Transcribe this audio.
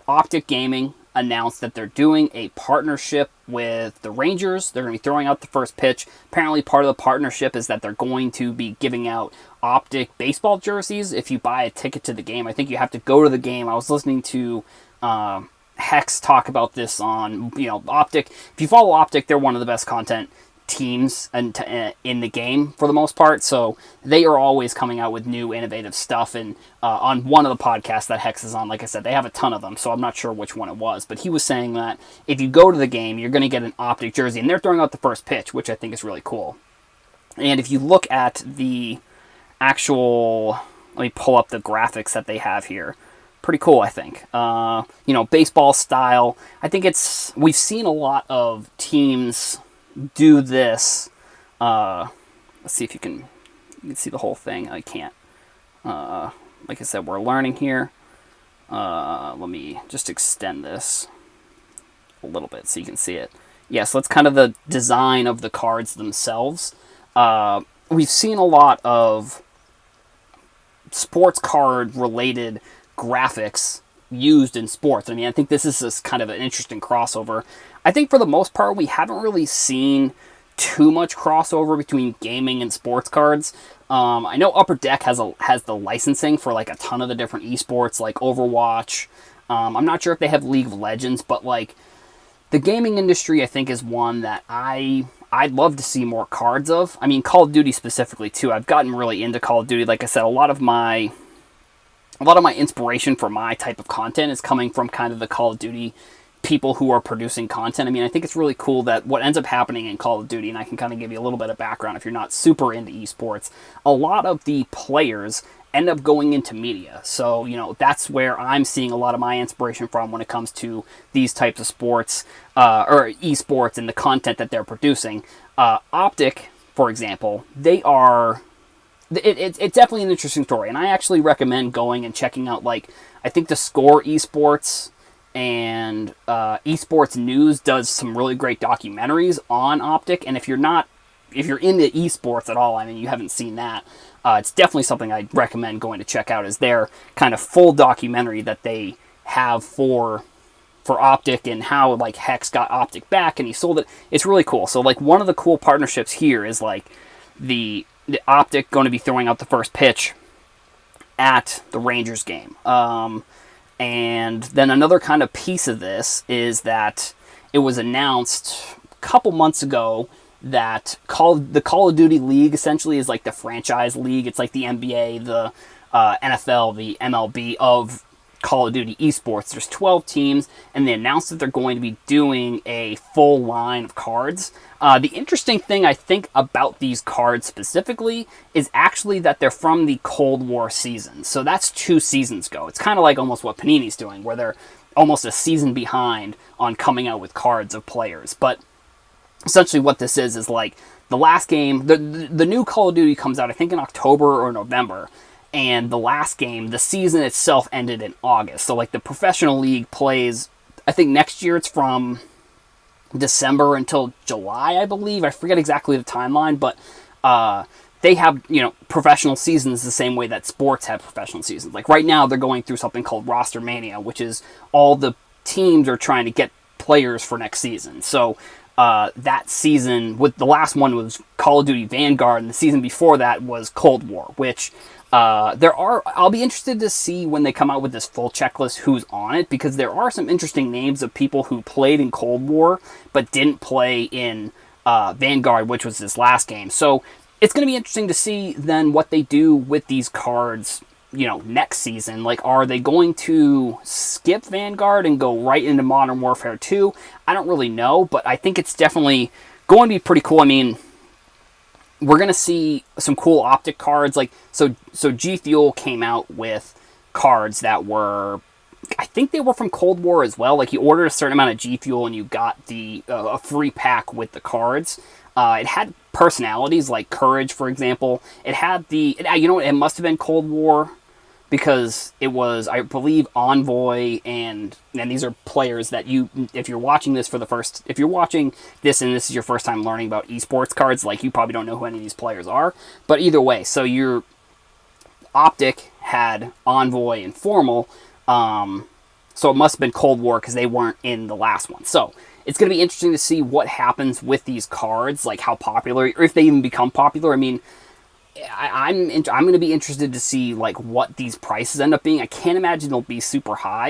Optic Gaming announced that they're doing a partnership with the Rangers. They're going to be throwing out the first pitch. Apparently, part of the partnership is that they're going to be giving out Optic baseball jerseys if you buy a ticket to the game. I think you have to go to the game. I was listening to Hex talk about this on Optic. If you follow Optic, they're one of the best content teams in the game for the most part, so they are always coming out with new innovative stuff. And on one of the podcasts that Hex is on, like I said, they have a ton of them, so I'm not sure which one it was, but he was saying that if you go to the game, you're going to get an Optic jersey, and they're throwing out the first pitch, which I think is really cool. And if you look at the actual, let me pull up the graphics that they have here. Pretty cool, I think. Baseball style. I think we've seen a lot of teams do this. Let's see if you can see the whole thing. I can't. Like I said, we're learning here. Let me just extend this a little bit so you can see it. Yeah, so that's kind of the design of the cards themselves. We've seen a lot of sports card related graphics used in sports. I mean, I think this is kind of an interesting crossover. I think for the most part, we haven't really seen too much crossover between gaming and sports cards. I know Upper Deck has the licensing for like a ton of the different esports, like Overwatch. I'm not sure if they have League of Legends, but like the gaming industry, I think, is one that I'd love to see more cards of. I mean, Call of Duty specifically too. I've gotten really into Call of Duty. Like I said, a lot of my inspiration for my type of content is coming from kind of the Call of Duty people who are producing content. I mean, I think it's really cool that what ends up happening in Call of Duty, and I can kind of give you a little bit of background if you're not super into esports, a lot of the players end up going into media. So, that's where I'm seeing a lot of my inspiration from when it comes to these types of sports, or esports and the content that they're producing. Optic, for example, they are... It's definitely an interesting story, and I actually recommend going and checking out, like, I think the Score Esports and Esports News does some really great documentaries on Optic, and if you're into esports at all, I mean, you haven't seen that, it's definitely something I'd recommend going to check out, is their kind of full documentary that they have for Optic, and how, like, Hex got Optic back and he sold it. It's really cool. So, like, one of the cool partnerships here is, like, the Optic going to be throwing out the first pitch at the Rangers game. And then another kind of piece of this is that it was announced a couple months ago that the Call of Duty League essentially is like the franchise league. It's like the NBA, the NFL, the MLB of Call of Duty esports. There's 12 teams, and they announced that they're going to be doing a full line of cards. The interesting thing, I think, about these cards specifically is actually that they're from the Cold War season. So that's 2 seasons ago. It's kind of like almost what Panini's doing, where they're almost a season behind on coming out with cards of players. But essentially what this is like the last game, the new Call of Duty comes out, I think, in October or November. And the last game, the season itself ended in August. So, like, the professional league plays, I think next year it's from December until July, I believe. I forget exactly the timeline, but they have, professional seasons the same way that sports have professional seasons. Like, right now, they're going through something called Roster Mania, which is all the teams are trying to get players for next season. So, that season, with the last one was Call of Duty Vanguard, and the season before that was Cold War, which... I'll be interested to see when they come out with this full checklist who's on it, because there are some interesting names of people who played in Cold War but didn't play in Vanguard, which was this last game. So it's going to be interesting to see then what they do with these cards, next season. Like, are they going to skip Vanguard and go right into Modern Warfare 2? I don't really know, but I think it's definitely going to be pretty cool. I mean, we're going to see some cool Optic cards. Like, so G Fuel came out with cards that were, I think they were from Cold War as well. Like, you ordered a certain amount of G Fuel and you got a free pack with the cards. It had personalities like Courage, for example. It had it must have been Cold War, because it was, I believe, Envoy, and these are players that if you're watching this and this is your first time learning about esports cards, like, you probably don't know who any of these players are. But either way, so your Optic had Envoy and Formal, So it must have been Cold War because they weren't in the last one. So it's going to be interesting to see what happens with these cards, like how popular, or if they even become popular. I mean, I'm going to be interested to see like what these prices end up being. I can't imagine they'll be super high.